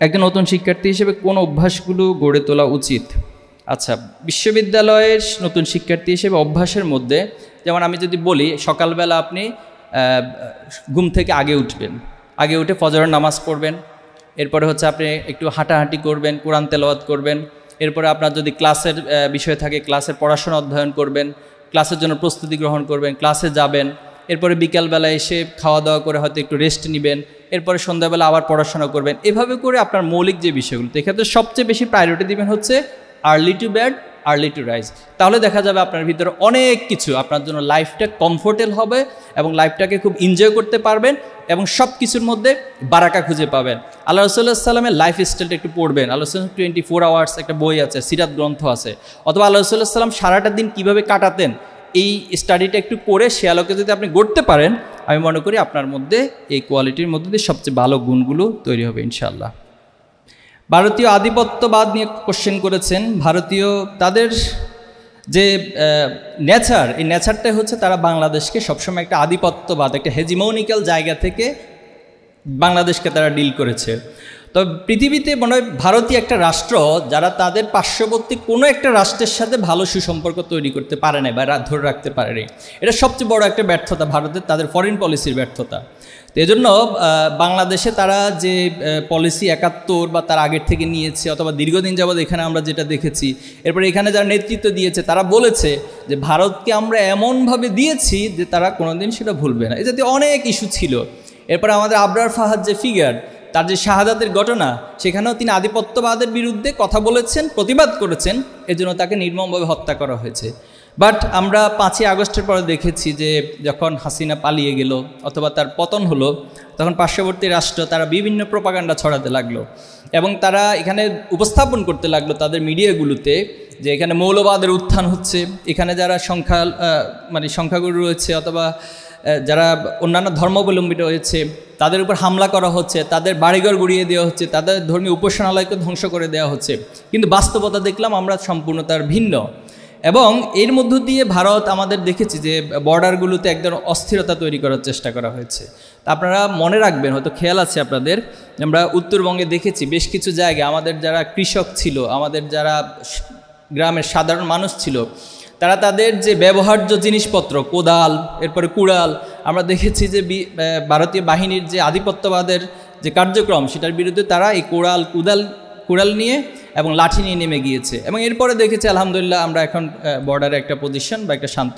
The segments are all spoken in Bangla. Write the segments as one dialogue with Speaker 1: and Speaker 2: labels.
Speaker 1: একটা নতুন শিক্ষার্থী হিসেবে কোন অভ্যাসগুলো গড়ে তোলা উচিত? আচ্ছা, বিশ্ববিদ্যালয়ের নতুন শিক্ষার্থী হিসেবে অভ্যাসের মধ্যে যেমন আমি যদি বলি, সকালবেলা আপনি ঘুম থেকে আগে উঠবেন, আগে উঠে ফজরের নামাজ পড়বেন, এরপরে হচ্ছে আপনি একটু হাঁটাহাঁটি করবেন, কোরআন তেলাওয়াত করবেন, এরপরে আপনার যদি ক্লাসের বিষয় থাকে ক্লাসের পড়াশোনা অধ্যয়ন করবেন, ক্লাসের জন্য প্রস্তুতি গ্রহণ করবেন, ক্লাসে যাবেন, এরপরে বিকালবেলা এসে খাওয়া দাওয়া করে হয়তো একটু রেস্ট নেবেন, এরপরে সন্ধ্যাবেলা আবার পড়াশোনা করবেন। এভাবে করে আপনার মৌলিক যে বিষয়গুলো, এক্ষেত্রে সবচেয়ে বেশি প্রায়োরিটি দিবেন হচ্ছে early to bed early to rise. তাহলে দেখা যাবে আপনার ভিতরে অনেক কিছু, আপনার জন্য লাইফটা কমফোর্টেবল হবে এবং লাইফটাকে খুব এনজয় করতে পারবেন এবং সব কিছুর মধ্যে বারাকা খুঁজে পাবেন। আল্লাহ রাসূলুল্লাহ সাল্লামের লাইফ স্টাইলটা একটু পড়বেন। আল্লাহ রাসূল 24 আওয়ার্স একটা বই আছে, সিরাত গ্রন্থ আছে, অথবা আল্লাহ রাসূলুল্লাহ সাল্লাম সারাটা দিন কীভাবে কাটাতেন, এই স্টাডিটা একটু করে সে আলোকে যদি আপনি গড়তে পারেন, আমি মনে করি আপনার মধ্যে এই কোয়ালিটির মধ্যে দিয়ে সবচেয়ে ভালো গুণগুলো তৈরি হবে ইনশাআল্লাহ। ভারতীয় আধিপত্যবাদ নিয়ে কোশ্চেন করেছেন। ভারতীয় তাদের যে নেচার, এই নেচারটাই হচ্ছে তারা বাংলাদেশকে সবসময় একটা আধিপত্যবাদ, একটা হেজিমোনিক্যাল জায়গা থেকে বাংলাদেশকে তারা ডিল করেছে। তো পৃথিবীতে মনে হয় ভারতীয় একটা রাষ্ট্র যারা তাদের পার্শ্ববর্তী কোনো একটা রাষ্ট্রের সাথে ভালো সুসম্পর্ক তৈরি করতে পারে না বা ধরে রাখতে পারেনি। এটা সবচেয়ে বড় একটা ব্যর্থতা ভারতের, তাদের ফরেন পলিসির ব্যর্থতা। তো এজন্য বাংলাদেশে তারা যে পলিসি 71 বা তার আগের থেকে নিয়েছে, অথবা দীর্ঘদিন যাবৎ এখানে আমরা যেটা দেখেছি, এরপরে এখানে যারা নেতৃত্ব দিয়েছে তারা বলেছে যে ভারতকে আমরা এমনভাবে দিয়েছি যে তারা কোনোদিন সেটা ভুলবে না। এ জাতীয় অনেক ইস্যু ছিল। এরপরে আমাদের আবরার ফাহাদ যে ফিগার, তার যে শাহাদাতের ঘটনা, সেখানেও তিনি আধিপত্যবাদের বিরুদ্ধে কথা বলেছেন, প্রতিবাদ করেছেন, এজন্য তাকে নির্মমভাবে হত্যা করা হয়েছে। বাট আমরা 5ই আগস্টের পরে দেখেছি যে যখন হাসিনা পালিয়ে গেল অথবা তার পতন হলো, তখন পার্শ্ববর্তী রাষ্ট্র তারা বিভিন্ন প্রোপাগান্ডা ছড়াতে লাগলো এবং তারা এখানে উপস্থাপন করতে লাগলো তাদের মিডিয়াগুলোতে যে এখানে মৌলবাদের উত্থান হচ্ছে, এখানে যারা সংখ্যাগুরু রয়েছে অথবা যারা অন্যান্য ধর্মাবলম্বী হয়েছে তাদের উপর হামলা করা হচ্ছে, তাদের বাড়িঘর গুড়িয়ে দেওয়া হচ্ছে, তাদের ধর্মীয় উপাসনালয়কে ধ্বংস করে দেওয়া হচ্ছে। কিন্তু বাস্তবতা দেখলাম আমরা সম্পূর্ণ তার ভিন্ন। এবং এর মধ্য দিয়ে ভারত আমাদের দেখেছি যে বর্ডারগুলোতে একদম অস্থিরতা তৈরি করার চেষ্টা করা হয়েছে। তা আপনারা মনে রাখবেন, হয়তো খেয়াল আছে আপনাদের, আমরা উত্তরবঙ্গে দেখেছি বেশ কিছু জায়গায় আমাদের যারা কৃষক ছিল, আমাদের যারা গ্রামের সাধারণ মানুষ ছিল, তারা তাদের যে ব্যবহার্য জিনিসপত্র, কোদাল, এরপরে কুড়াল, আমরা দেখেছি যে ভারতীয় বাহিনীর যে আধিপত্যবাদের যে কার্যক্রম, সেটার বিরুদ্ধে তারা এই কুড়াল নিয়ে এবং লাঠি নিয়ে নেমে গিয়েছে। এবং এরপরে দেখেছি আলহামদুলিল্লাহ আমরা এখন বর্ডারে একটা পজিশন বা একটা শান্ত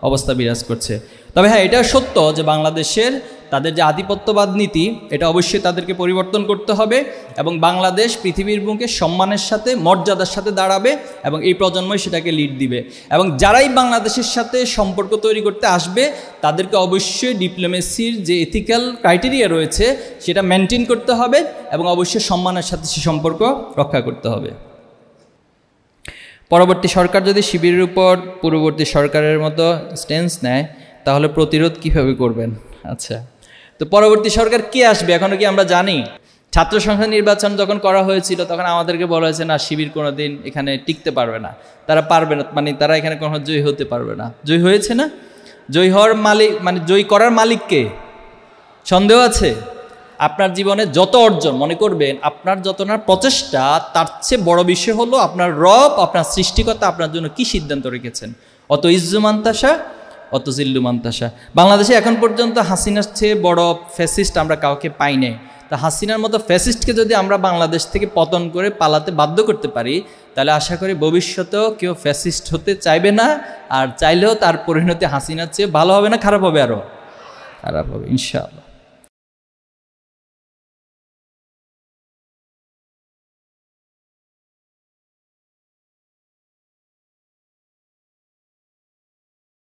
Speaker 1: অবস্থা বিরাজ করছে। তবে হ্যাঁ, এটা সত্য যে বাংলাদেশের তাদের যে আধিপত্যবাদ নীতি, এটা অবশ্যই তাদেরকে পরিবর্তন করতে হবে এবং বাংলাদেশ পৃথিবীর বুকে সম্মানের সাথে, মর্যাদার সাথে দাঁড়াবে এবং এই প্রজন্মই সেটাকে লিড দিবে। এবং যারাই বাংলাদেশের সাথে সম্পর্ক তৈরি করতে আসবে তাদেরকে অবশ্যই ডিপ্লোমেসির যে এথিক্যাল ক্রাইটেরিয়া রয়েছে সেটা মেনটেন করতে হবে এবং অবশ্যই সম্মানের সাথে সে সম্পর্ক রক্ষা করতে হবে। পরবর্তী সরকার যদি শিবিরের উপর পূর্ববর্তী সরকারের মতো স্ট্যান্স নেয় তাহলে প্রতিরোধ কীভাবে করবেন? আচ্ছা, তো পরবর্তী সরকার কে আসবে এখনও কি আমরা জানি? ছাত্র সংসদ নির্বাচন যখন করা হয়েছিল তখন আমাদেরকে বলা হয়েছে না, শিবির কোনো দিন এখানে টিকতে পারবে না, তারা পারবে না, তারা এখানে কখনো জয়ী হতে পারবে না। জয়ী হয়েছে না? জয়ী হওয়ার মালিক, জয়ী করার মালিক কে? সন্দেহ আছে? আপনার জীবনে যত অর্জন মনে করবেন, আপনার যত না প্রচেষ্টা, তার চেয়ে বড় বিষয় হলো আপনার রব, আপনার সৃষ্টিকর্তা আপনার জন্য কি সিদ্ধান্ত রেখেছেন। অত ইজ্জু মান্তাসা অত জিল্লু মান্তাসা। বাংলাদেশে এখন পর্যন্ত হাসিনার চেয়ে বড় ফ্যাসিস্ট আমরা কাউকে পাই নাই। তা হাসিনার মতো ফ্যাসিস্টকে যদি আমরা বাংলাদেশ থেকে পতন করে পালাতে বাধ্য করতে পারি, তাহলে আশা করি ভবিষ্যতেও কেউ ফ্যাসিস্ট হতে চাইবে না, আর চাইলেও তার পরিণতি হাসিনার চেয়ে ভালো হবে না, খারাপ হবে? আরও খারাপ হবে ইনশাআল্লাহ।